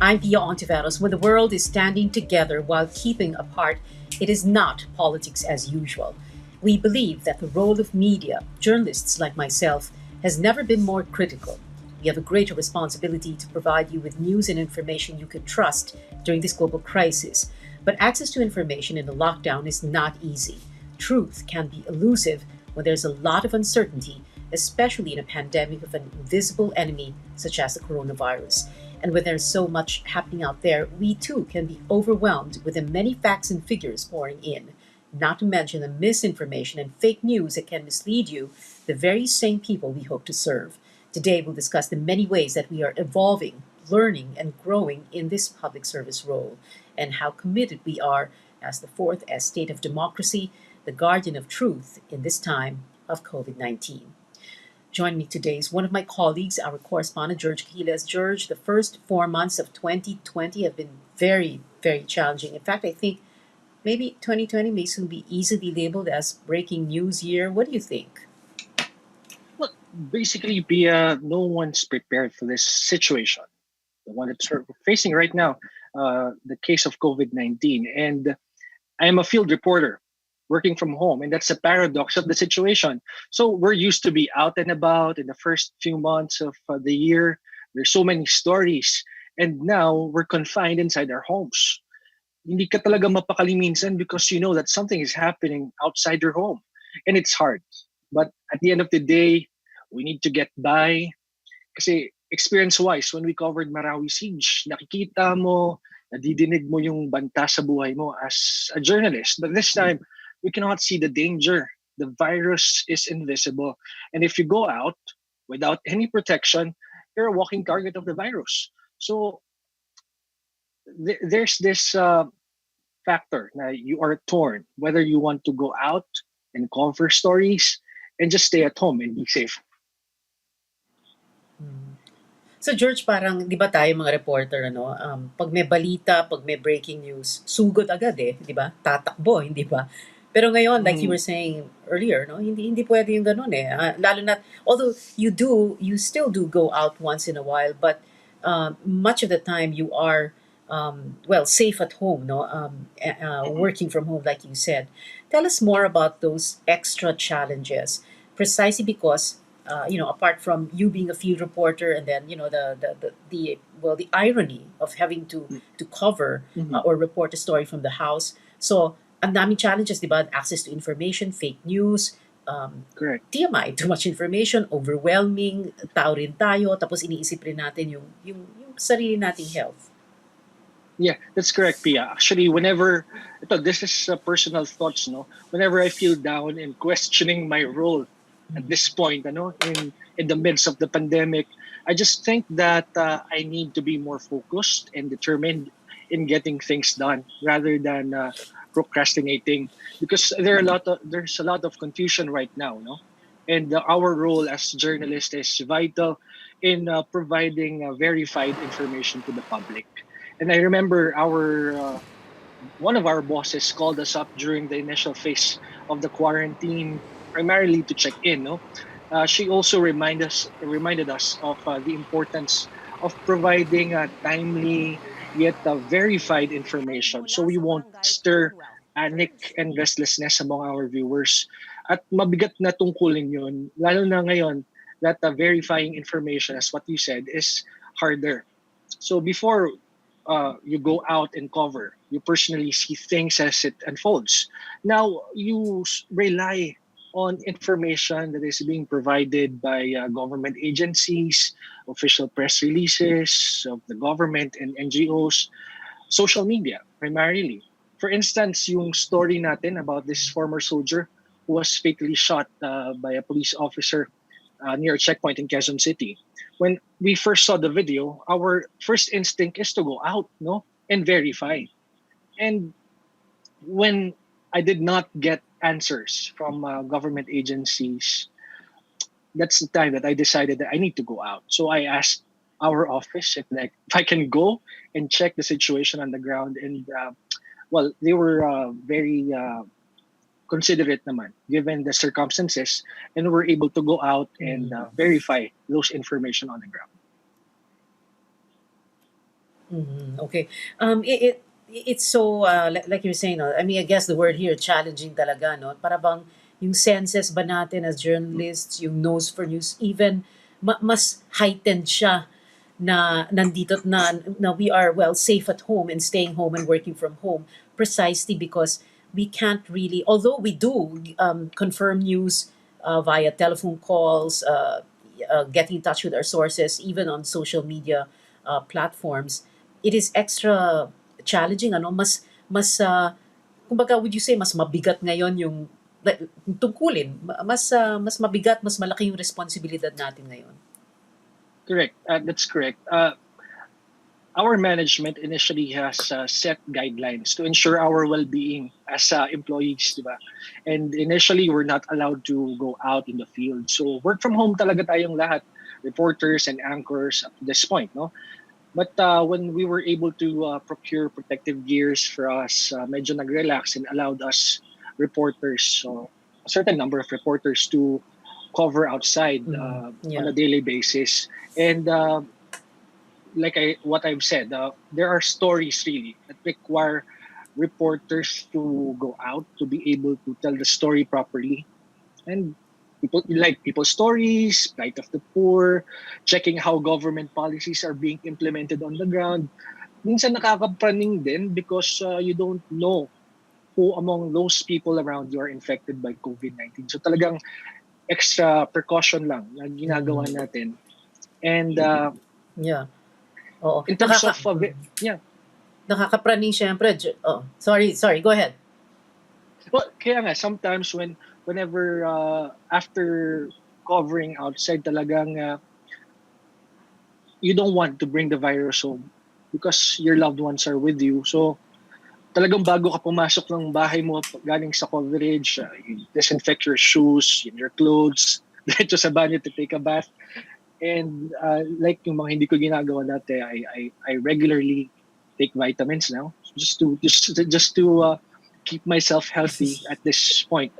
I'm Pia Hontiveros. When the world is standing together while keeping apart, it is not politics as usual. We believe that the role of media, journalists like myself, has never been more critical. We have a greater responsibility to provide you with news and information you can trust during this global crisis. But access to information in a lockdown is not easy. Truth can be elusive when there's a lot of uncertainty, especially in a pandemic of an invisible enemy such as the coronavirus. And when there's so much happening out there, we too can be overwhelmed with the many facts and figures pouring in, not to mention the misinformation and fake news that can mislead you, the very same people we hope to serve. Today, we'll discuss the many ways that we are evolving, learning, and growing in this public service role, and how committed we are as the fourth estate of democracy, the guardian of truth in this time of COVID 19. Joining me today is one of my colleagues, our correspondent, Gerg Cahiles. Gerg, the first 4 months of 2020 have been very, very challenging. In fact, I think maybe 2020 may soon be easily labeled as breaking news year. What do you think? Look, basically, Pia, no one's prepared for this situation. The one that we're facing right now, the case of COVID-19. And I am a field reporter working from home, and that's a paradox of the situation. So we're used to be out and about in the first few months of the year. There's so many stories, and now we're confined inside our homes. Hindi ka talaga mapakali minsan because you know that something is happening outside your home, and it's hard. But at the end of the day, we need to get by. Kasi experience-wise, when we covered Marawi Siege, nakikita mo, nadidinig mo yung banta sa buhay mo as a journalist. But this time, we cannot see the danger. The virus is invisible. And if you go out without any protection, you're a walking target of the virus. So there's this factor. Now you are torn whether you want to go out and cover stories and just stay at home and be safe. So George, parang 'di ba tayo mga reporter pag may balita, pag may breaking news, sugod agad 'di ba? Tatakbo, hindi ba? Pero ngayon, like you Mm, were saying earlier, no, hindi pwede yung ganun eh. Lalo na although you still do go out once in a while, but much of the time you are well, safe at home, no? mm, Working from home, like you said. Tell us more about those extra challenges, precisely because apart from you being a field reporter, and then the irony of having to mm, cover mm. or report a story from the house. So, ang daming challenges, di ba? Access to information, fake news, Correct. TMI, too much information, overwhelming, tao rin tayo, tapos iniisip rin natin yung sarili nating health. Yeah, that's correct, Pia. Actually, whenever this is personal thoughts, no. Whenever I feel down and questioning my role at this point, in the midst of the pandemic, I just think that I need to be more focused and determined in getting things done rather than procrastinating because there's a lot of confusion right now, no. And our role as journalists is vital in providing verified information to the public. And I remember our one of our bosses called us up during the initial phase of the quarantine, primarily to check in. No, she also reminded us of the importance of providing timely yet verified information, so we won't stir panic and restlessness among our viewers. At mabigat na tungkulin yun, lalo na ngayon that verifying information, as what you said, is harder. So before you go out and cover, you personally see things as it unfolds. Now you rely on information that is being provided by government agencies, official press releases of the government and NGOs, social media primarily. For instance, yung story natin about this former soldier who was fatally shot by a police officer near a checkpoint in Quezon City. When we first saw the video, our first instinct is to go out, no, and verify. And when I did not get answers from government agencies, that's the time that I decided that I need to go out. So I asked our office if I can go and check the situation on the ground, and well, they were very considerate naman given the circumstances, and were able to go out and verify those information on the ground. Okay. It's so like you're saying, no? I mean, I guess the word here challenging talaga, no? Para bang yung senses ba natin as journalists, yung nose for news, even mas heightened siya na nandito na we are well safe at home and staying home and working from home precisely because we can't really, although we do confirm news via telephone calls, getting in touch with our sources, even on social media platforms, it is extra challenging. Ano, kumbaga, would you say, mas mabigat ngayon yung like, tungkulin, mas mabigat, mas malaki yung responsibilidad natin ngayon. Correct. That's correct. Our management initially has set guidelines to ensure our well-being as employees, di ba? And initially, we're not allowed to go out in the field. So work from home talaga tayong lahat, reporters and anchors up to this point, no? But when we were able to procure protective gears for us, medyo nag-relax and allowed us reporters, so a certain number of reporters to cover outside on Yeah. a daily basis. And like what I've said, there are stories really that require reporters to go out to be able to tell the story properly. And people like people's stories, plight of the poor, checking how government policies are being implemented on the ground. Minsan nakakapraning din because you don't know who among those people around you are infected by COVID-19. So talagang extra precaution lang na ginagawa natin. And Yeah. Oo. in terms of, yeah, Nakakapraning syempre. Sorry, go ahead. well, kaya nga, sometimes whenever after covering outside talagang you don't want to bring the virus home because your loved ones are with you. So talagang bago ka pumasok ng bahay mo galing sa coverage, you disinfect your shoes, your clothes, diretso sa banyo to take a bath. And like yung mga hindi ko ginagawa dati, I regularly take vitamins now just to keep myself healthy at this point.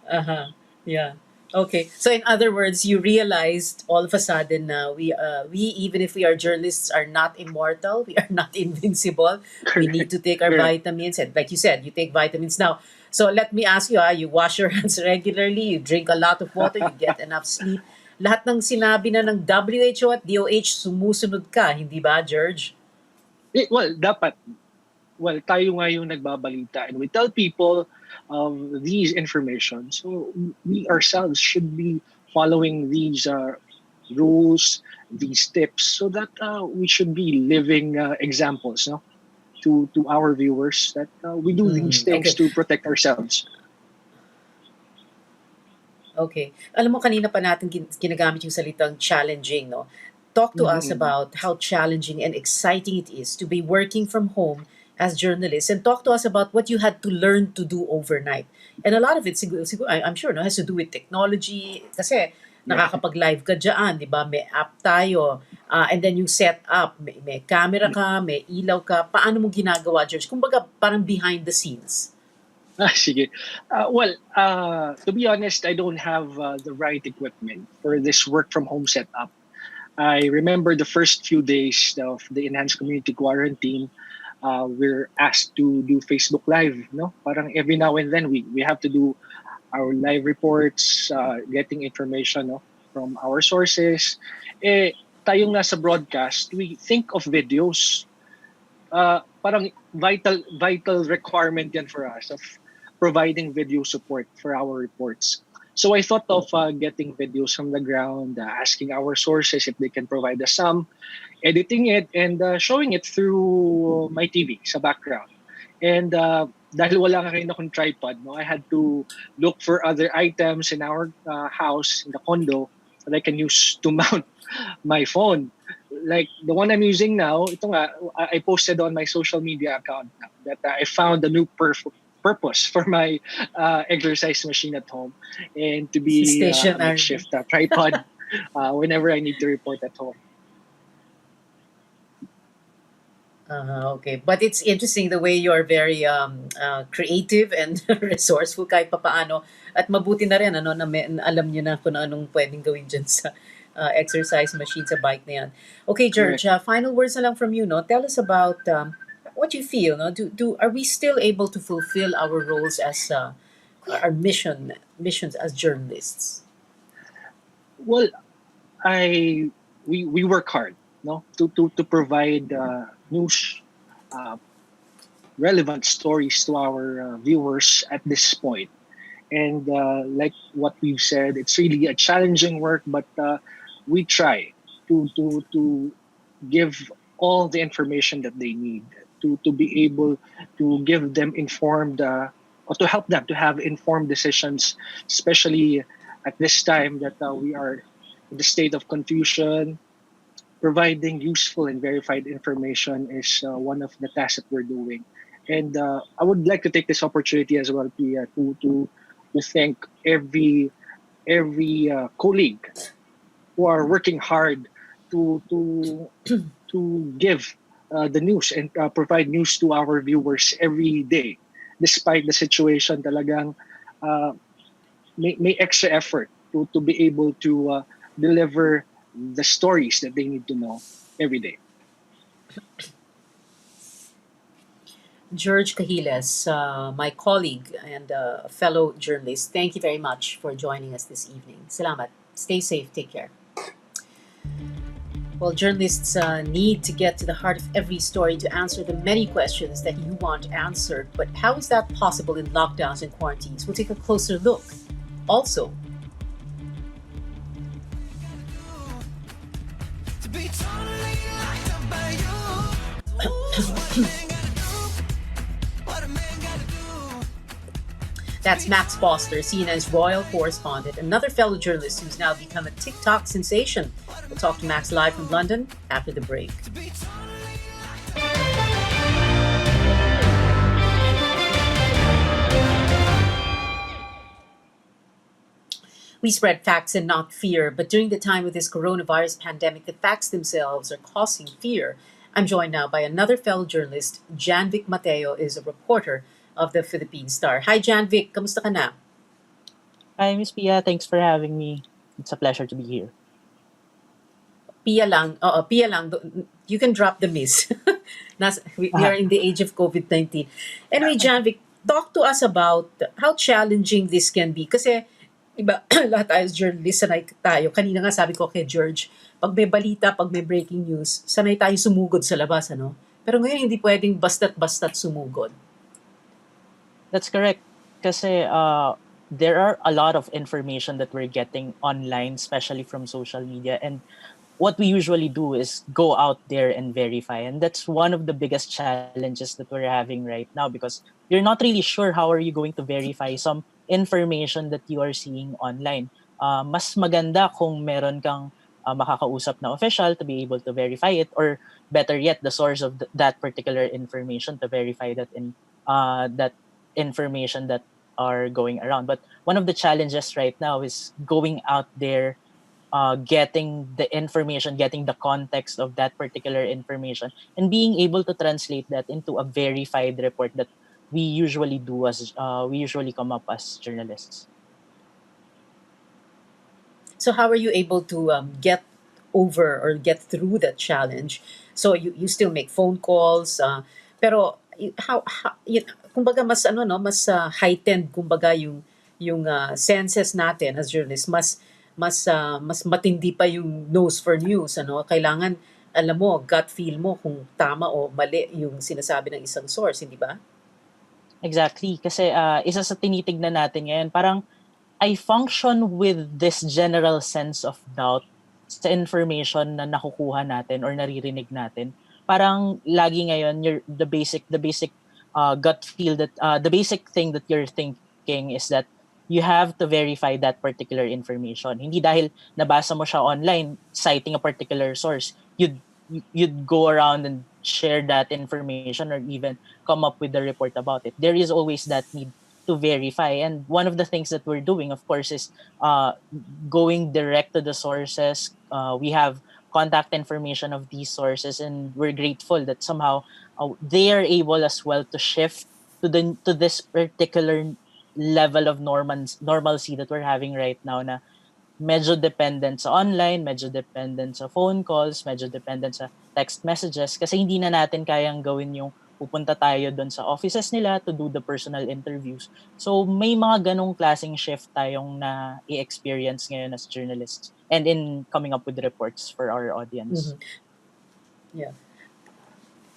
Uh-huh. Yeah. Okay. So in other words, you realized all of a sudden we even if we are journalists are not immortal, we are not invincible. We need to take our Correct. vitamins and like you said, you take vitamins now. So let me ask you, you wash your hands regularly, you drink a lot of water, you get enough sleep. Lahat ng sinabi na ng WHO at DOH sumusunod ka, hindi ba, George? Well, dapat. Well, tayo nga yung nagbabalita and we tell people these information. So we ourselves should be following these rules, these tips, so that we should be living examples, no, to our viewers that we do these things Okay. to protect ourselves. Okay. Alam mo, kanina pa natin ginagamit yung salitang challenging, no? Talk to us Mm-hmm. about how challenging and exciting it is to be working from home as journalists and talk to us about what you had to learn to do overnight. And a lot of it, siguro, I'm sure, no, has to do with technology. Kasi Yeah. nakakapag-live ka dyan, di ba? May app tayo. And then yung set up, may camera ka, may ilaw ka. Paano mo ginagawa, George? Kumbaga, parang behind the scenes. Sige. Well, to be honest, I don't have the right equipment for this work from home setup. I remember the first few days of the enhanced community quarantine, we're asked to do Facebook Live. No, parang every now and then we have to do our live reports, getting information, no, from our sources. Tayong nasa broadcast, we think of videos. Parang vital requirement yan for us of providing video support for our reports. So I thought of getting videos from the ground, asking our sources if they can provide us some, editing it, and showing it through my TV sa background. And dahil wala nga rin akong tripod, no, I had to look for other items in our house, in the condo, that I can use to mount my phone. Like the one I'm using now, ito nga, I posted on my social media account that I found a new purpose for my exercise machine at home and to be a Stationary. makeshift tripod whenever I need to report at home. Okay. But it's interesting the way you're very creative and resourceful kahit papaano. At mabuti na rin ano, na alam niyo na kung anong pwedeng gawin dyan sa exercise machine sa bike na yan. Okay, Correct. George, final words na lang from you, no? Tell us about what you feel, no? Are we still able to fulfill our roles as our missions as journalists? Well, I we work hard, no, to provide news, uh, relevant stories to our viewers at this point. And like what we've said, it's really a challenging work, but we try to give all the information that they need to be able to give them informed or to help them to have informed decisions, especially at this time that we are in the state of confusion. Providing useful and verified information is one of the tasks that we're doing. And I would like to take this opportunity as well, Pia, to thank every colleague who are working hard to to give the news and provide news to our viewers every day. Despite the situation, talagang uh, may extra effort to be able to deliver the stories that they need to know every day. Gerg Cahiles, my colleague and fellow journalist, thank you very much for joining us this evening. Salamat. Stay safe. Take care. Well, journalists need to get to the heart of every story to answer the many questions that you want answered. But how is that possible in lockdowns and quarantines? We'll take a closer look. Also, that's Max Foster, CNN's Royal Correspondent, another fellow journalist who's now become a TikTok sensation. We'll talk to Max live from London after the break. We spread facts and not fear, but during the time of this coronavirus pandemic, the facts themselves are causing fear. I'm joined now by another fellow journalist. Janvic Mateo is a reporter of the Philippine Star. Hi Janvic, kamusta ka na? Hi, Miss Pia. Thanks for having me. It's a pleasure to be here. Pia lang, Pia lang. You can drop the miss. We are in the age of COVID-19. Anyway, Janvic, talk to us about how challenging this can be. Kasi, iba, lahat tayo as journalists, sanay tayo. Kanina nga sabi ko kay George, pag may balita, pag may breaking news, sanay tayo sumugod sa labas, ano? Pero ngayon, hindi pwedeng basta't-basta't sumugod. That's correct. Kasi there are a lot of information that we're getting online, especially from social media. And what we usually do is go out there and verify. And that's one of the biggest challenges that we're having right now because you're not really sure how are you going to verify some information that you are seeing online. Mas maganda kung meron kang makakausap na official to be able to verify it, or better yet, the source of that particular information to verify that information that are going around. But one of the challenges right now is going out there, getting the information, getting the context of that particular information, and being able to translate that into a verified report that we usually come up as journalists. So how are you able to get over or get through that challenge? So you still make phone calls, pero kumbaga mas ano no, mas heightened kumbaga yung senses natin as journalists, mas matindi pa yung nose for news, ano? Kailangan alam mo, gut feel mo kung tama o mali yung sinasabi ng isang source, hindi ba? Exactly. Kasi isa sa tinitignan natin ngayon, parang I function with this general sense of doubt sa information na nakukuha natin or naririnig natin. Parang lagi ngayon the basic gut feel that the basic thing that you're thinking is that you have to verify that particular information. Hindi dahil nabasa mo siya online citing a particular source, you'd go around and share that information or even come up with a report about it. There is always that need to verify. And one of the things that we're doing, of course, is going direct to the sources. We have contact information of these sources, and we're grateful that somehow they are able as well to shift to this particular level of normalcy that we're having right now. Na medyo dependent sa online, medyo dependent sa phone calls, medyo dependent sa text messages kasi hindi na natin kayang gawin yung pupunta tayo doon sa offices nila to do the personal interviews. So may mga ganong klaseng shift tayong na i-experience ngayon as journalists and in coming up with reports for our audience. Mhm. Yeah.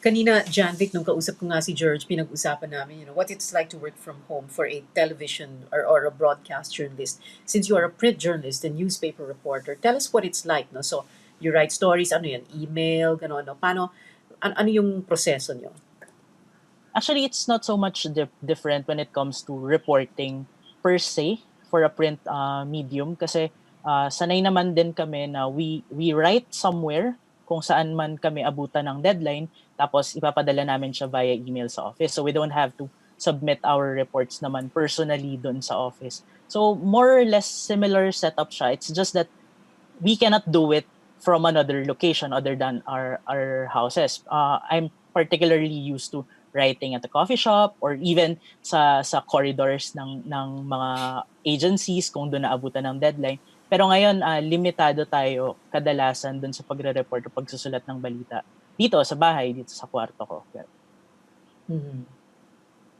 Kanina, Janvic, nung kausap ko nga si George, pinag-usapan namin, what it's like to work from home for a television or a broadcast journalist. Since you are a print journalist and newspaper reporter, tell us what it's like, no? So, you write stories, ano yan, email, gano'n, no? Paano, ano yung proseso nyo? Actually, it's not so much different when it comes to reporting per se for a print medium kasi sanay naman din kami na we write somewhere kung saan man kami abutan ng deadline tapos ipapadala namin siya via email sa office. So we don't have to submit our reports naman personally doon sa office. So more or less similar setup siya. It's just that we cannot do it from another location other than our houses. I'm particularly used to writing at a coffee shop or even sa corridors ng mga agencies kung doon naabutan ng deadline. Pero ngayon, limitado tayo kadalasan doon sa pagre-report o pagsusulat ng balita. Dito sa bahay, dito sa kwarto ko. Mhm.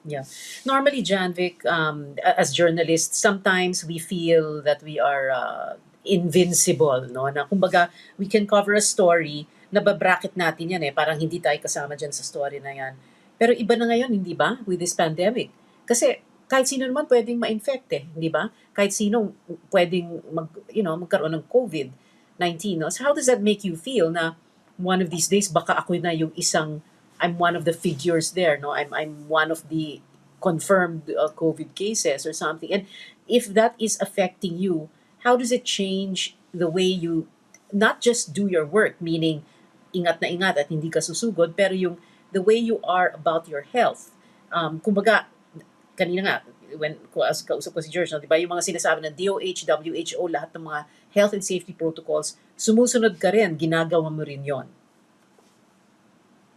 Yeah. Normally, Janvic, as journalists, sometimes we feel that we are invincible, no? Na kumbaga, we can cover a story, nababracket natin yan eh, parang hindi tayo kasama dyan sa story na yan. Pero iba na ngayon, hindi ba? With this pandemic. Kasi kahit sino naman pwedeng ma-infect eh, hindi ba? Kahit sino pwedeng magkaroon ng COVID-19. No? So how does that make you feel na one of these days, baka ako na yung isang I'm one of the figures there, no? I'm one of the confirmed COVID cases or something. And if that is affecting you, how does it change the way you not just do your work, meaning ingat na ingat at hindi ka susugod, pero yung the way you are about your health. Kumbaga, kanina nga, when kausap ko si George, no, di ba, yung mga sinasabi ng DOH, WHO, lahat ng mga health and safety protocols, sumusunod ka rin, ginagawa mo rin yon.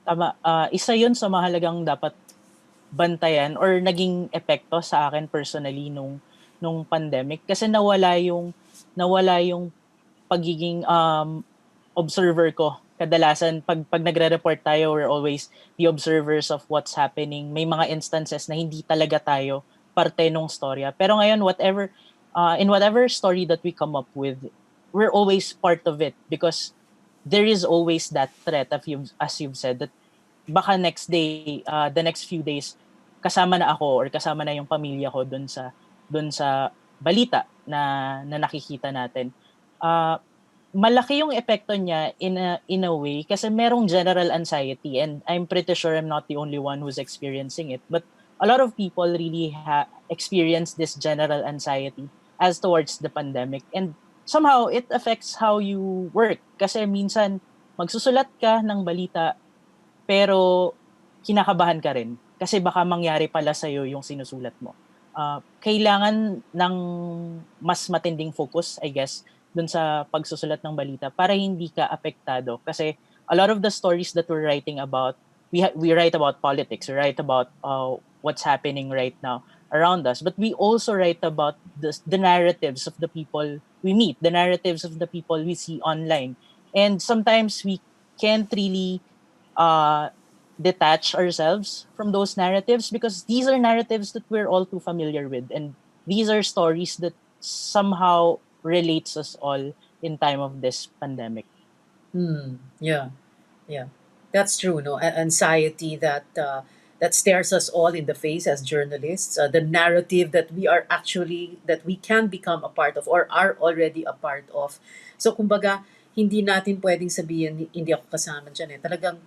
Tama. Isa yun sa mahalagang dapat bantayan or naging epekto sa akin personally nung pandemic kasi nawala yung pagiging observer ko. Kadalasan pag nagre-report tayo, we're always the observers of what's happening. May mga instances na hindi talaga tayo parte nung storya. Pero ngayon in whatever story that we come up with, we're always part of it because there is always that threat as you've said that baka next day, the next few days, kasama na ako or kasama na yung pamilya ko dun sa balita na nakikita natin. Malaki yung epekto niya in a way kasi merong general anxiety and I'm pretty sure I'm not the only one who's experiencing it. But a lot of people really experience this general anxiety as towards the pandemic and somehow it affects how you work kasi minsan magsusulat ka ng balita pero kinakabahan ka rin kasi baka mangyari pala sa'yo yung sinusulat mo. Kailangan ng mas matinding focus, I guess, dun sa pagsusulat ng balita para hindi ka apektado. Kasi a lot of the stories that we're writing about, we write about politics, we write about what's happening right now around us, but we also write about the narratives of the people we meet, the narratives of the people we see online. And sometimes we can't really detach ourselves from those narratives because these are narratives that we're all too familiar with and these are stories that somehow relates us all in time of this pandemic. Yeah, yeah, that's true. No, anxiety that stares us all in the face as journalists. The narrative that we can become a part of or are already a part of. So kumbaga, hindi natin pwedeng sabihin hindi ako kasama dyan eh. Talagang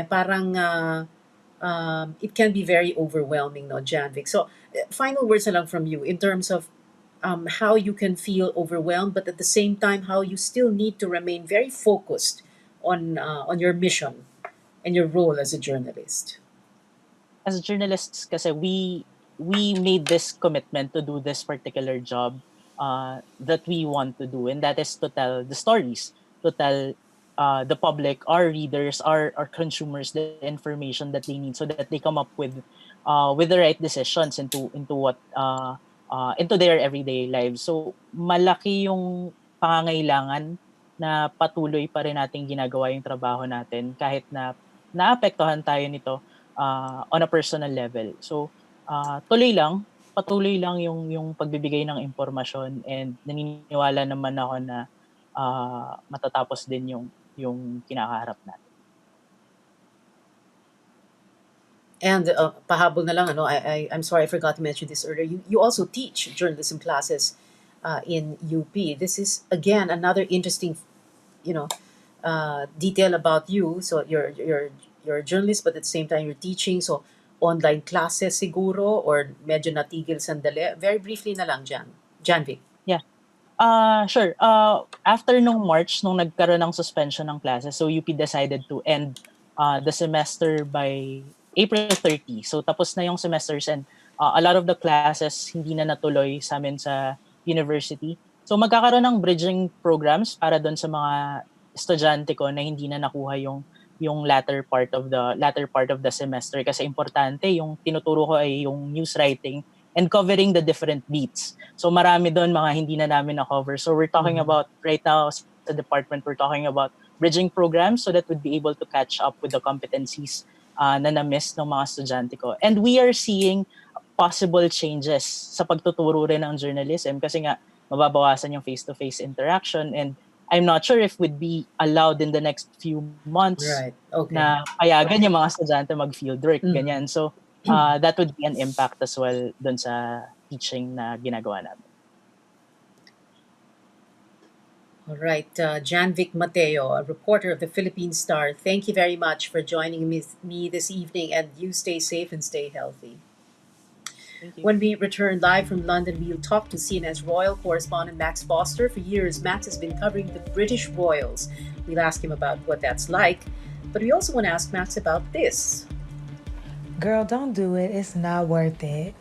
parang it can be very overwhelming, no, Janvic. So final words na lang from you in terms of how you can feel overwhelmed, but at the same time, how you still need to remain very focused on your mission and your role as a journalist. As journalists kasi we made this commitment to do this particular job that we want to do and that is to tell the stories, to tell the public, our readers, our consumers the information that they need so that they come up with the right decisions into what into their everyday lives. So malaki yung pangangailangan na patuloy pa rin nating ginagawa yung trabaho natin kahit na naapektuhan tayo nito on a personal level. So patuloy lang yung pagbibigay ng impormasyon, and naniniwala naman ako na matatapos din yung kinakaharap natin. And pahabol na lang, ano, I'm sorry, I forgot to mention this earlier. You also teach journalism classes in UP. This is again another interesting, you know, detail about you. So you're a journalist, but at the same time you're teaching. So online classes siguro, or medyo natigil sandali. Very briefly na lang, Janvic. Yeah. Sure. After nung March, nung nagkaroon ng suspension ng classes, so UP decided to end the semester by April 30. So tapos na yung semesters, and a lot of the classes hindi na natuloy sa amin sa university. So magkakaroon ng bridging programs para doon sa mga estudyante ko na hindi na nakuha yung latter part of the semester, kasi importante yung tinuturo ko ay yung news writing and covering the different beats. So marami doon mga hindi na namin na-cover. So we're talking about, right now sa department, we're talking about bridging programs so that we'd be able to catch up with the competencies na na-miss ng mga estudyante ko. And we are seeing possible changes sa pagtuturo rin ng journalism, kasi nga mababawasan yung face-to-face interaction, and I'm not sure if we'd be allowed in the next few months Right. Okay. na payagan yung mga estudyante mag-field work, ganyan. So that would be an impact as well dun sa teaching na ginagawa namin. All right, Janvic Mateo, a reporter of the Philippine Star. Thank you very much for joining me this evening, and you stay safe and stay healthy. Thank you. When we return live from London, we'll talk to CNN's Royal Correspondent Max Foster. For years, Max has been covering the British royals. We'll ask him about what that's like, but we also want to ask Max about this. Girl, don't do it. It's not worth it.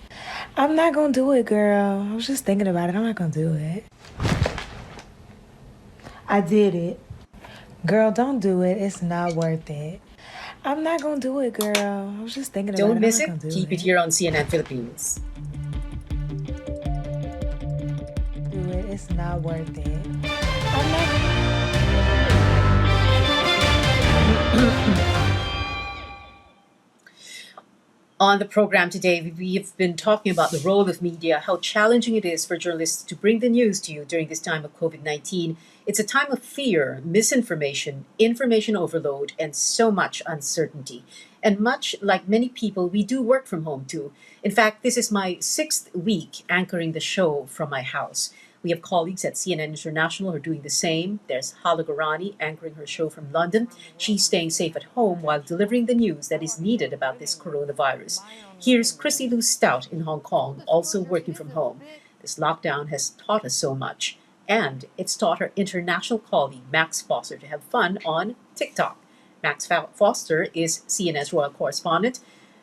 I'm not gonna do it, girl. I was just thinking about it. I'm not gonna do it. I did it. Girl, don't do it. It's not worth it. I'm not gonna do it, girl. I was just thinking about it. Don't miss I'm it. not gonna do Keep it here on CNN Philippines. Do it. It's not worth it. I'm not. On the program today, we've been talking about the role of media, how challenging it is for journalists to bring the news to you during this time of COVID-19. It's a time of fear, misinformation, information overload, and so much uncertainty. And much like many people, we do work from home too. In fact, this is my 6th week anchoring the show from my house. We have colleagues at CNN International who are doing the same. There's Hala Gorani anchoring her show from London. She's staying safe at home while delivering the news that is needed about this coronavirus. Here's Chrissy Lou Stout in Hong Kong, also working from home. This lockdown has taught us so much, and it's taught her international colleague Max Foster to have fun on TikTok. Max Foster is CNN's Royal Correspondent.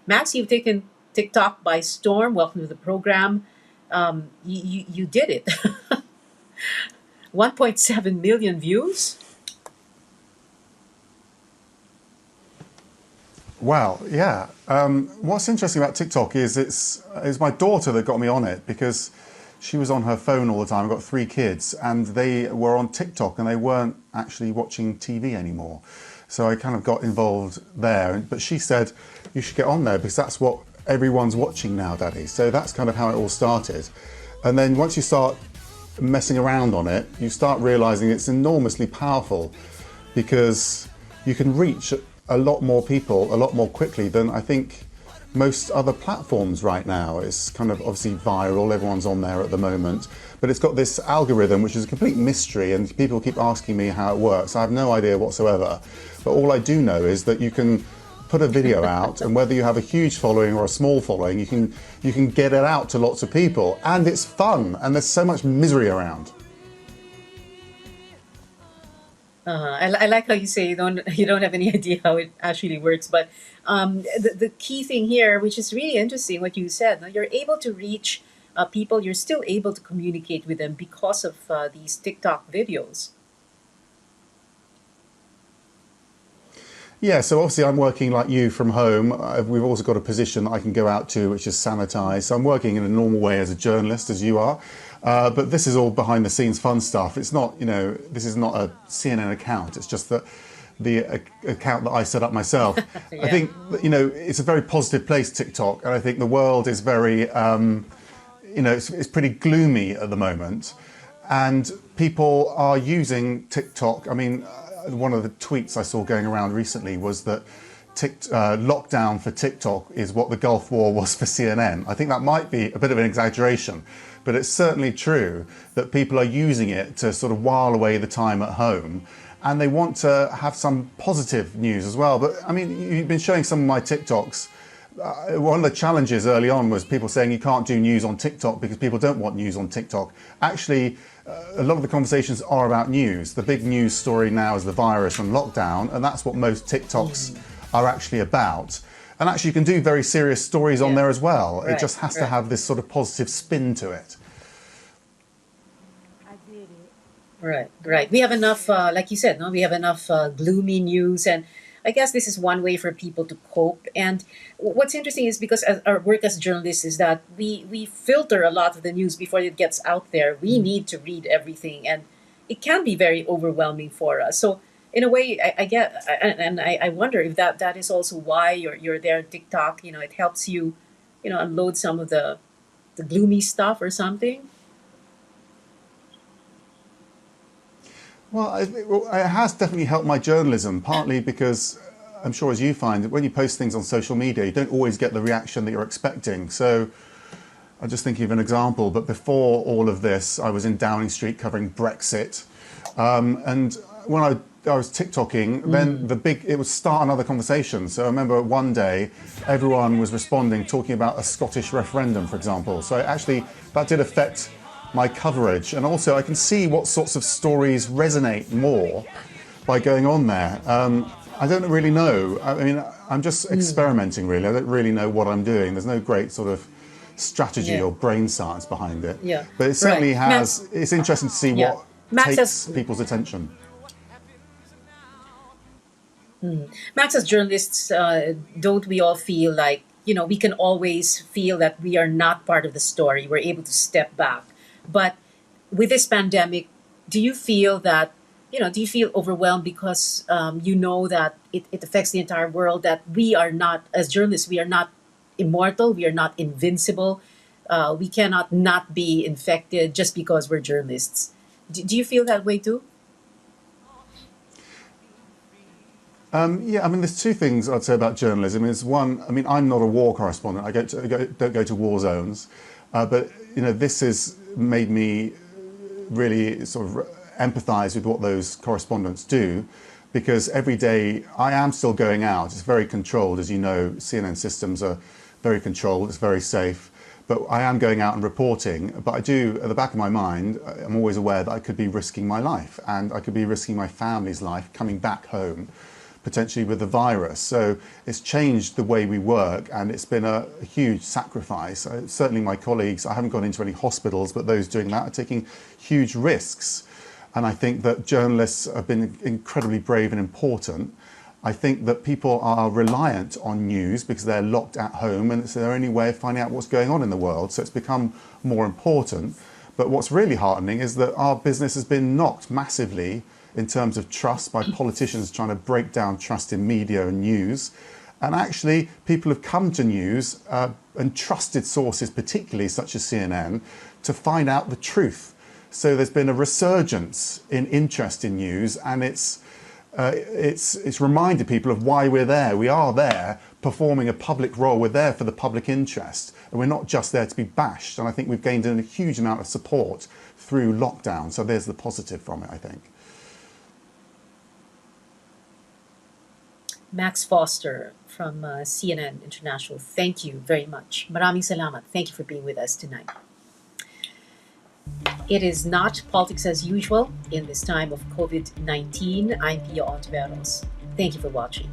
Max, you've taken TikTok by storm. Welcome to the program. You did it. 1.7 million views. Wow, yeah. What's interesting about TikTok is it's my daughter that got me on it, because she was on her phone all the time. I've got 3 kids, and they were on TikTok, and they weren't actually watching TV anymore. So I kind of got involved there. But she said, you should get on there because that's what everyone's watching now, Daddy. So that's kind of how it all started. And then once you start messing around on it, you start realizing it's enormously powerful, because you can reach a lot more people a lot more quickly than I think most other platforms right now. It's kind of obviously viral, everyone's on there at the moment, but it's got this algorithm which is a complete mystery, and people keep asking me how it works. I have no idea whatsoever, but all I do know is that you can put a video out, and whether you have a huge following or a small following, you can get it out to lots of people, and it's fun, and there's so much misery around. I like how you say you don't have any idea how it actually works, but the key thing here, which is really interesting, what you said, you're able to reach people, you're still able to communicate with them because of these TikTok videos. Yeah, so obviously I'm working like you from home. We've also got a position that I can go out to, which is sanitised. So I'm working in a normal way as a journalist, as you are. But this is all behind the scenes fun stuff. It's not, this is not a CNN account. It's just that the account that I set up myself. I think, it's a very positive place, TikTok. And I think the world is very, it's pretty gloomy at the moment. And people are using TikTok. I mean, one of the tweets I saw going around recently was that lockdown for TikTok is what the Gulf War was for CNN. I think that might be a bit of an exaggeration, but it's certainly true that people are using it to sort of while away the time at home, and they want to have some positive news as well. But I mean, you've been showing some of my TikToks. One of the challenges early on was people saying you can't do news on TikTok because people don't want news on TikTok. Actually, a lot of the conversations are about news. The big news story now is the virus and lockdown, and that's what most TikToks are actually about. And actually, you can do very serious stories on there as well. It just has to have this sort of positive spin to it. I did it. Right. We have enough, like you said, no, we have enough gloomy news, and I guess this is one way for people to cope. And what's interesting is because our work as journalists is that we filter a lot of the news before it gets out there. We need to read everything, and it can be very overwhelming for us. So in a way, I wonder if that is also why you're there on TikTok. It helps you, unload some of the gloomy stuff or something. Well, it has definitely helped my journalism, partly because I'm sure, as you find, that when you post things on social media, you don't always get the reaction that you're expecting. So I'm just thinking of an example, but before all of this, I was in Downing Street covering Brexit. And when I was TikToking, then it would start another conversation. So I remember one day, everyone was responding, talking about a Scottish referendum, for example. So actually, that did affect my coverage, and also I can see what sorts of stories resonate more by going on there. I don't really know. I mean, I'm just experimenting, really. I don't really know what I'm doing. There's no great sort of strategy or brain science behind it. Yeah. But it certainly Max, has. It's interesting to see what takes people's attention. Max, as journalists, don't we all feel like, we can always feel that we are not part of the story. We're able to step back. But with this pandemic, do you feel that, do you feel overwhelmed because that it affects the entire world, that we are not, as journalists, we are not immortal, we are not invincible, we cannot not be infected just because we're journalists. Do you feel that way too? Yeah, I mean, there's two things I'd say about journalism. Is one, I mean, I'm not a war correspondent. I don't go to war zones, but this has made me really sort of empathise with what those correspondents do, because every day I am still going out. It's very controlled, as you know. CNN systems are very controlled. It's very safe, but I am going out and reporting. But I do, at the back of my mind, I'm always aware that I could be risking my life, and I could be risking my family's life coming back home, potentially with the virus. So it's changed the way we work, and it's been a huge sacrifice. Certainly my colleagues, I haven't gone into any hospitals, but those doing that are taking huge risks. And I think that journalists have been incredibly brave and important. I think that people are reliant on news because they're locked at home, and it's their only way of finding out what's going on in the world. So it's become more important. But what's really heartening is that our business has been knocked massively in terms of trust by politicians trying to break down trust in media and news. And actually, people have come to news and trusted sources, particularly such as CNN, to find out the truth. So there's been a resurgence in interest in news, and it's reminded people of why we're there. We are there performing a public role. We're there for the public interest, and we're not just there to be bashed. And I think we've gained a huge amount of support through lockdown. So there's the positive from it, I think. Max Foster from CNN International, thank you very much. Maraming salamat. Thank you for being with us tonight. It is not politics as usual in this time of COVID-19. I'm Hontiveros. Thank you for watching.